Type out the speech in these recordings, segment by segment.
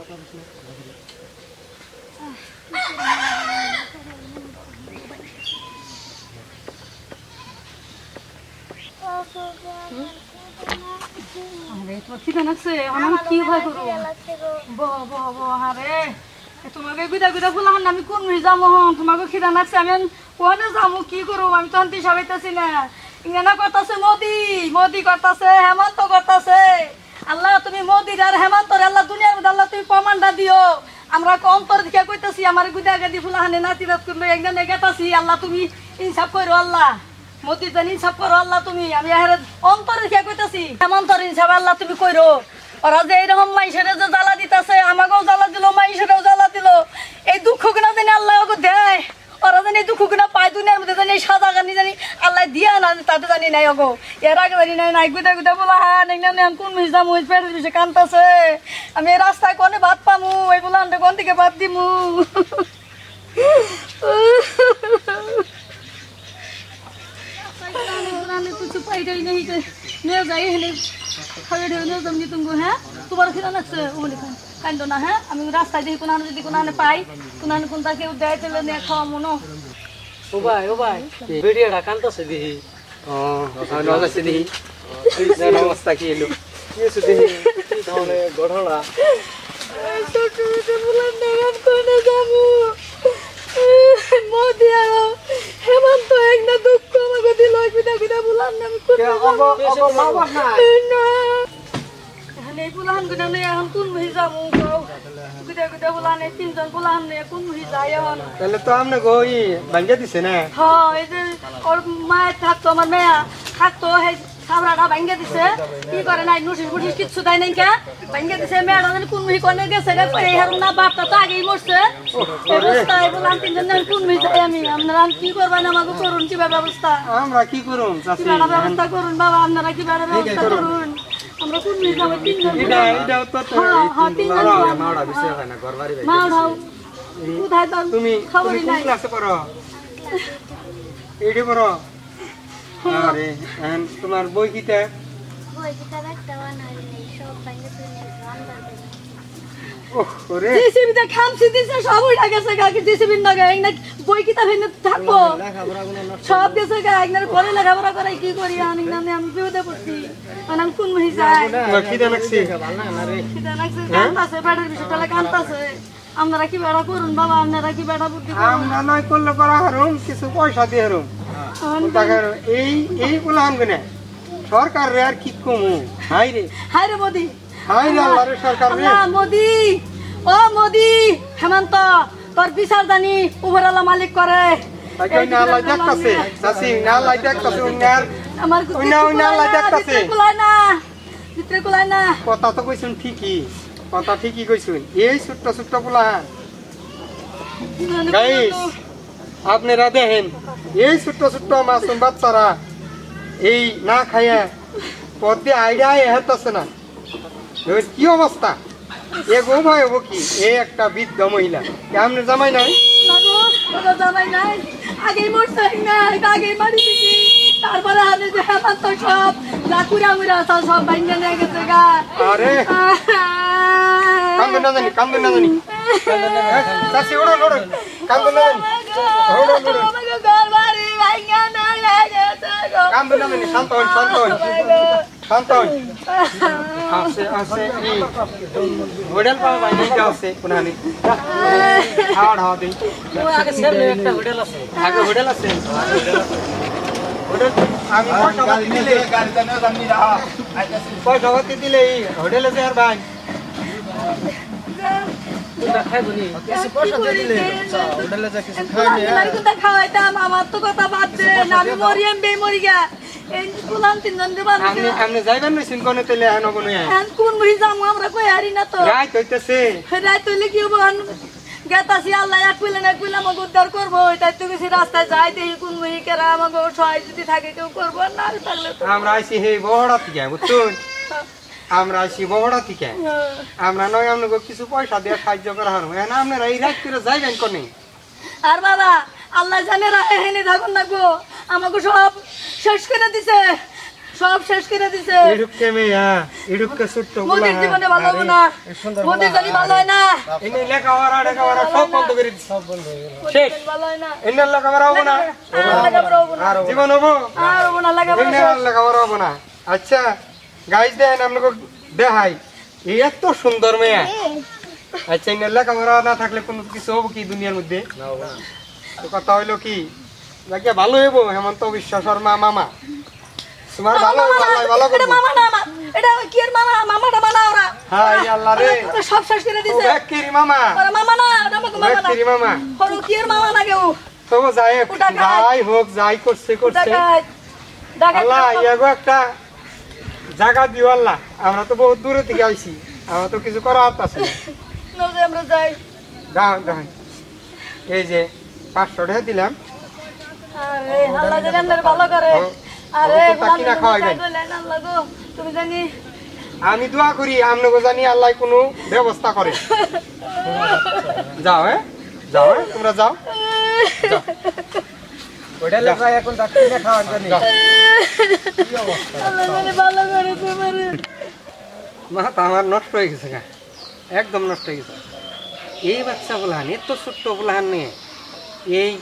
আরে তোমার খিদে লাগছে আমি কি ভয় করবো আরে তোমাকে গুদা গুদা ফুলাম আমি কোন যাবো তোমাকে খিদা লাগছে আমি কোনে যাবো কি করবো আমি তখন দিশা পাইতেছি না ইংরেনা করতেছে মোদি মোদি করতেছে হেমন্ত করতেছে আল্লাহ তুমি মোদি আর হেমন্ত আল্লাহ দুনিয়ার মধ্যে আল্লাহ তুমি প্রমাণটা দিও আমরা অন্তর দিকে কইতেছি আমার গুদা গাদি ফুলাহানে নাতিরাত করলো একজন গেতাছি আল্লাহ তুমি ইনসাফ করো আল্লাহ মোদি জানি ইনসাফ করো আল্লাহ তুমি আমি অন্তর দিকে কইতেছি হেমন্তর ইনসাফ আল্লাহ তুমি কইরো ওরা যে এইরকম মাইসেরে যে জ্বালা দিতেছে আমাকেও জ্বালা দিল মাইসেরেও জ্বালা দিল এই দুঃখ গুণা জানি আল্লাহ ওকে দেয় ওরা জানি দুঃখ গুণা পায় দুনিয়ার মধ্যে জানি সাজা জানি জানি আল্লাহ দিয়া না তাতে জানি নাই ওগো এর আগে জানি নাই নাই গুদা গুদা বলা হ্যাঁ কোন মিস যাবো পেটের বিষে কানতেছে আমি এই রাস্তায় কোনে ভাত পামু এই বলা কোন দিকে ভাত দিমু কিছু পাইটাই নেই নিয়ে যাই হেলে খাওয়া ঢেউ নিয়ে জমনি তুমি হ্যাঁ তোমার খিদা লাগছে ওমনি কান্দ না হ্যাঁ আমি রাস্তায় দেখি কোনো যদি কোনো পাই কোনো কোনটা কেউ দেয় তাহলে নিয়ে খাওয়া মনো ও ভাই ভিডিওটা কানতেছে দেখি নজাছে দেখি অবস্থা কি এলো কি হচ্ছে দেখি কি ধরনের ঘটনা ছোট ছোট বলার নাম কোনে যাবো মোদি আর হেমন্ত একটা দুঃখ আমাকে দিল বিদা বিদা বলার নাম পুলাহান গুনা নেই এখন কোন মুহি যাবো গুদা গুদা পুলাহান তিনজন পুলাহান নেই কোন মুহি যায় এখন তাহলে তো আপনি গই ভাঙ্গা দিছে না হ্যাঁ এই যে ওর মায়ের থাকতো আমার মেয়া থাকতো সেই সাবরাটা ভাঙ্গা দিছে কি করে নাই নোটিশ ফুটিশ কিচ্ছু দেয় নাই কে ভাঙ্গা দিছে মেয়েটা জানি কোন মুহি কোনে গেছে এই হারুন না বাপটা তো আগেই মরছে অবস্থায় বললাম তিনজন কোন মুহি যাই আমি আপনারা কি করবেন আমাকে করুন কি ব্যবস্থা আমরা কি করুন চাচি ব্যবস্থা করুন বাবা আপনারা কি ব্যবস্থা করুন আমরা কোন মুহি যাবো তিনজন এটা তো হ্যাঁ তিনজন মাওড়া বিষয় হয় না ঘরবাড়ি ভাই মাওড়াও কোথায় তো তুমি খবরই কোন নাই ক্লাসে পড়ো এইডি পড়ো আরে এন্ড তোমার বই কিটা একটা বানাই সব বাইরে তুলে ওহ ওরে জেসিবি দা খামছি দিছে সব উঠা গেছে কাকে জেসিবি না গায় না বই কিতাব এনে থাকবো সব গেছে গায় না পরে লেখাপড়া করে কি করি আমি বিপদে পড়ছি আমি কোন মুহি যাই কিটা লাগছে কিটা লাগছে কান্তাছে পেটের বিষয়টা কান্তাছে আপনারা কি বেড়া করুন বাবা আপনারা কি বেড়া বুদ্ধি করুন আমরা নয় করলে করা হারুম কিছু পয়সা দিয়ে হারুম এই বললাম কেনে সরকার রে আর কি কমু হাই রে মোদি হাই রে আল্লাহ রে সরকার রে মোদি ও মোদি হেমন্ত তোর বিচার জানি উপরালা মালিক করে তাই না আল্লাহ দেখতাছে চাচি না আল্লাহ দেখতাছে উনার আমার উনা আল্লাহ দেখতাছে ভিতরে কুলায় না কথা তো কইছুন ঠিকই কথা ঠিকই কইছুন এই ছোট্ট ছোট্ট পোলা গাইস আপনারা দেখেন এই ছোট্ট ছোট্ট মাসুম বাচ্চারা এই না খাইয়া পদ্মে আইডিয়া হেঁটতেছে না কি অবস্থা এ গো ভাই হবো কি এ একটা বৃদ্ধ মহিলা আপনি জামাই নাই জামাই নাই আগেই মরছে না আগেই মারি দিছি তারপরে আমি যে হেমন্ত সব লাকুরা মুরা সব বাইন্দা নিয়ে গেছে গা আরে কান্দন না জানি চাচি ওড়ো কান্দন না জানি কান্দন না জানি শান্ত হন আছে হোটেল পাওয়া ভাই নাই আছে কোনানি খাওয়া দেই আগে সামনে একটা হোটেল আছে হোটেল আমি পয়সা দিলে হোটেলে যে আর ভাই খাওয়াইতাম আমার তো কথা বাদ দে আমি মরিয়াম বে মরি গা আপনি যাইবেন মেশিন কোনে তেলে এখন কোন কোন মুহি যাবো আমরা কই হারি না তো রাত হইতেছে রাত হইলে কি হবো গেতাছি আল্লাহ এক কইলে আমাকে উদ্ধার করবো তাই তো কিছু রাস্তায় যাই দেখি কোন মুহি কেরা আমাকে সহায় যদি থাকে কেউ করবো না থাকলে আমরা আইসি হে বহড়া থেকে বুঝছেন আমরা আইসি বহড়া থেকে আমরা নয় আপনাকে কিছু পয়সা দিয়ে সাহায্য করা হলো এখন আপনারা এই রাত করে যাইবেন কোনে আর বাবা আল্লাহ জানে রাহে থাকুন না গো আমাকে সব শেষ করে দিছে সব শেষ করে দিছে এডুককে মেয়া এডুককে ছোট্ট মোদির জীবনে ভালো হবে না মোদির জানি ভালো হয় না এনে লেখাপড়া সব বন্ধ করে দিছে সব বন্ধ হয়ে গেল শেষ ভালো হয় না এনে লেখাপড়া হবো না লেখাপড়া হবো না জীবন হবো আর হবো না লেখাপড়া এনে লেখাপড়া হবো না আচ্ছা গাইজ দেন আপনাকে দেখাই এই এত সুন্দর মেয়া আচ্ছা এনে লেখাপড়া না থাকলে কোনো কিছু হবো কি দুনিয়ার মধ্যে তো কথা হইলো কি নাকি ভালো হইব হেমন্ত বিশ্ব শর্মা মামা তোমার ভালো ভালো এটা করবো মামা না আমার এটা কি এর মামা মামাটা বানা ওরা হাই আল্লাহ রে ওরা সব শেষ করে দিছে ব্যাকিরি মামা ওরা মামা না ওটা আমাকে মামা না ব্যাকিরি মামা হরো কি এর মামা না কেউ তো যাই ওটা কাজ। যাই হোক যাই করছে করছে ডাকাত ডাকাত আল্লাহ ইয়াগো একটা জায়গা দিও আল্লাহ আমরা তো বহুত দূরে থেকে আইছি আমরা তো কিছু করার আছে না নজে আমরা যাই দাও দাও এই যে 500 টাকা দিলাম আরে আল্লাহ যেন আমাদের ভালো করে ও, আরে ও তো টাকি না খাওয়াই দেয়। আল্লাহ গো তুমি জানি আমি দোয়া করি আপনাকে জানি আল্লাহ কোনো ব্যবস্থা করে যাও হ্যাঁ যাও হ্যাঁ তোমরা যাও ওইটা লেখা এখন ডাক্তার না খাওয়ার জন্য যাও। আল্লাহ জানি ভালো করে তোমারে মাথা আমার নষ্ট হয়ে গেছে গা একদম নষ্ট হয়ে গেছে এই বাচ্চা বলাহান এত ছোট্ট বলাহান নিয়ে এই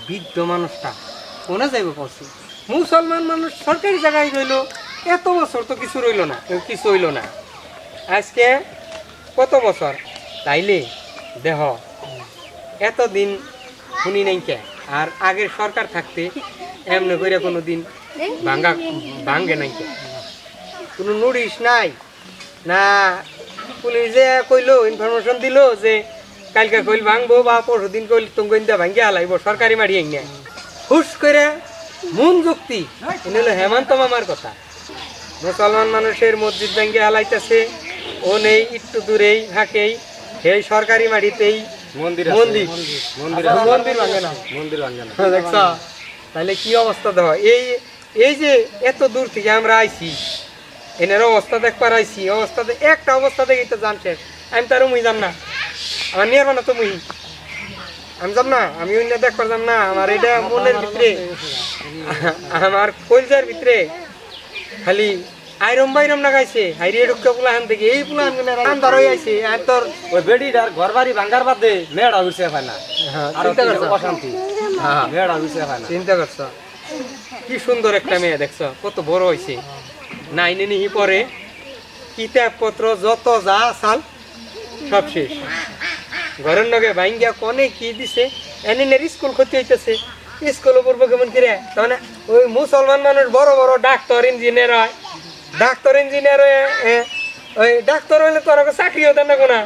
বৃদ্ধ মানুষটা কোনে যাইব পড়ছে মুসলমান মানুষ সরকারি জায়গায় রইল এত বছর তো কিছু রইল না কিছু হইল না আজকে কত বছর তাইলে দেহ এতদিন শুনি নাই কে আর আগের সরকার থাকতে এমনি করে কোনো দিন ভাঙ্গে নাই কে কোনো নোটিশ নাই না পুলিশে কইলো ইনফরমেশন দিল যে কালকে কইল ভাঙবো বা পরশু দিন কইল তুঙ্গিন্দা ভাঙ্গিয়া হালাইব সরকারি মারি না হুস করে মন যুক্তি হলো হেমন্ত মামার কথা মুসলমান মানুষের মসজিদ ভাঙ্গিয়া হালাইতেছে ও নেই একটু দূরেই থাকেই সেই সরকারি মাটিতেই মন্দির মন্দির মন্দির মন্দির ভাঙে না মন্দির ভাঙে না দেখছ তাহলে কি অবস্থা দেখো এই এই যে এত দূর থেকে আমরা আইছি এনার অবস্থা দেখবার আইছি অবস্থাতে একটা অবস্থা দেখি তো জানছে আমি তো আরো মুই যাম না আমার নিয়ে না তো মুই আমি যাব না আমি অন্য দেখবার যাম না আমার এটা মনের ভিতরে আমার কলজার ভিতরে খালি আইরম বাইরম না গাইছে হাইরে ঢুকা পুলাহান থেকে এই পুলাহান আন্দার হয়ে আইছে আর তোর ওই বেডিটার ঘর বাড়ি ভাঙ্গার বাদে মেয়েটা উঠছে হয় না আর চিন্তা করছো অশান্তি মেয়েটা উঠছে হয় না চিন্তা করছো কি সুন্দর একটা মেয়ে দেখছো কত বড় হয়েছে নাইনে নিহি পরে কিতাবপত্র যত যা সাল সব শেষ ঘরের নগে ভাঙ্গিয়া কনে কি দিছে এনে স্কুল ক্ষতি হইতেছে স্কুল পড়বো কেমন কিরে তাহলে ওই মুসলমান মানুষ বড় বড় ডাক্তার ইঞ্জিনিয়ার হয় ডাক্তার ইঞ্জিনিয়ার ওই ডাক্তার হইলে তোর চাকরি হতে না কোনা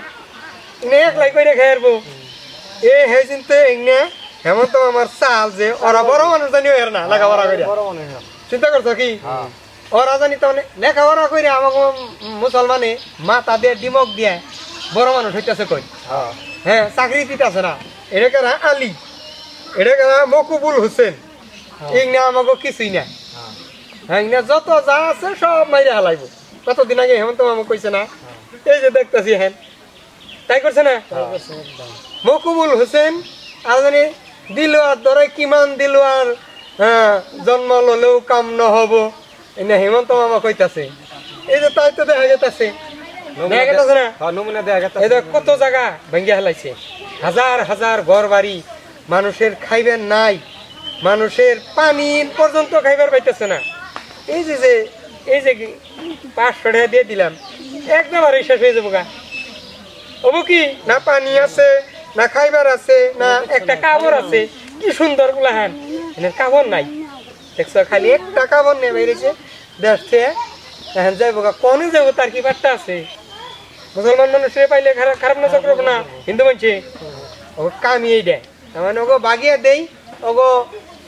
ইনে একলাই করে খাইরবো এ হে চিন্তা এনে হেমন্ত আমার চাল যে ওরা বড় মানুষ জানি এর না লেখাপড়া করে চিন্তা করছো কি ওরা জানি তাহলে লেখাপড়া করে আমাকে মুসলমানে মাথা দিয়ে ডিমক দিয়ে বড় মানুষ হইতেছে কই হ্যাঁ চাকরি দিতেছে না এটা কেনা আলী এটা কেনা মকুবুল হোসেন ইংনা আমাকে কিছুই না হ্যাঁ ইংনা যত যা আছে সব মাইরে হালাইব কতদিন আগে হেমন্ত মামা কইছে না এই যে দেখতেছি হ্যাঁ তাই করছে না মকুবুল হোসেন আর জানি দিলুয়ার ধরে কিমান দিলুয়ার জন্ম ললেও কাম নহব এনে হেমন্ত মামা কইতাছে এই যে তাই তো দেখা যেতেছে দেখা গেছে না নমুনা দেয়া গেছে এই দেখ কত জায়গা ভেঙ্গে হেলাইছে হাজার হাজার ঘর বাড়ি মানুষের খাইবেন নাই মানুষের পানি পর্যন্ত খাইবার পাইতেছে না এই যে এই যে 500 টাকা দিয়ে দিলাম একবারে শেষ হয়ে যাবো গা হবো কি না পানি আছে না খাইবার আছে না একটা কাপড় আছে কি সুন্দর গুলাহান কাপড় নাই দেখছো খালি একটা কাপড় নিয়ে বেরিয়েছে দেশ থেকে এখন যাইব গা কনে যাবো তার কি বার্তা আছে মুসলমান মানুষের পাইলে খারাপ নজর করবো না হিন্দু মানছে ওকে কামিয়ে দেয় মানে ওগো বাগিয়ে দেই ওগো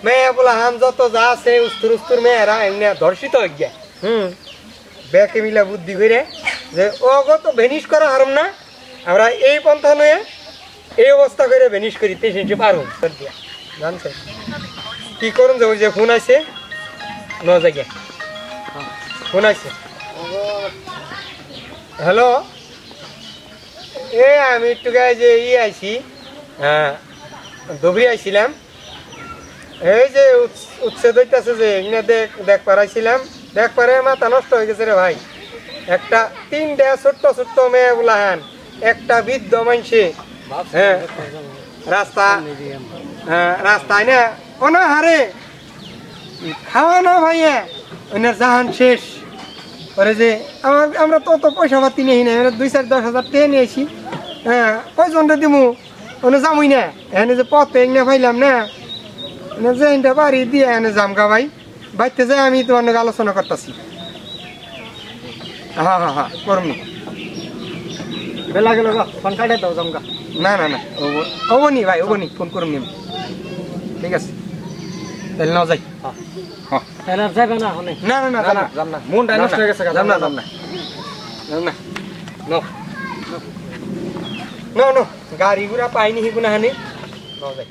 মেয়ে বলা হান যত যা আছে উস্তুর উস্তুর মেয়েরা এমনি ধর্ষিত হয়ে গিয়া ব্যাকে মিলা বুদ্ধি করে যে ওগো তো ভেনিশ করা হারম না আমরা এই পন্থা নয়ে এই অবস্থা করে ভেনিশ করি তেসে পারো দিয়া জানছে কি করুন যে ওই যে ফোন আছে ন জায়গায় ফোন আছে হ্যালো এ আমি একটু গায়ে যে আইছি হ্যাঁ ধবরি আইছিলাম এই যে উচ্ছেদ হইতেছে যে এখানে দেখ পারাইছিলাম একবারে মাথা নষ্ট হয়ে গেছে রে ভাই একটা 3টা ছোট্ট ছোট্ট মেয়ে বুলাহান একটা বৃদ্ধ মাইনসে হ্যাঁ রাস্তায় না অনাহারে খাওয়া না ভাইয়া ওনার জাহান শেষ ওরে যে আমরা তো পয়সা পাতি নেই না 2-10,000 টাকা নিয়েছি হ্যাঁ কয়জনটা দিমু ওনে যামই না এখানে যে পথে না পাইলাম না যে এটা বাড়ি দিয়ে এনে জামগা ভাই বাইতে যাই আমি তোমার নাকি আলোচনা করতেছি হ্যাঁ করুন বেলা গেল ফোন কাটে দাও জমকা না ওবনি ভাই ওবনি ফোন করুন নি ঠিক আছে তাহলে না যাই এনার যাবে না হনে না যাম না মনটা নষ্ট হয়ে গেছে যাম না নো গাড়ি ঘোড়া পাইনি হিগুনা হানি যাই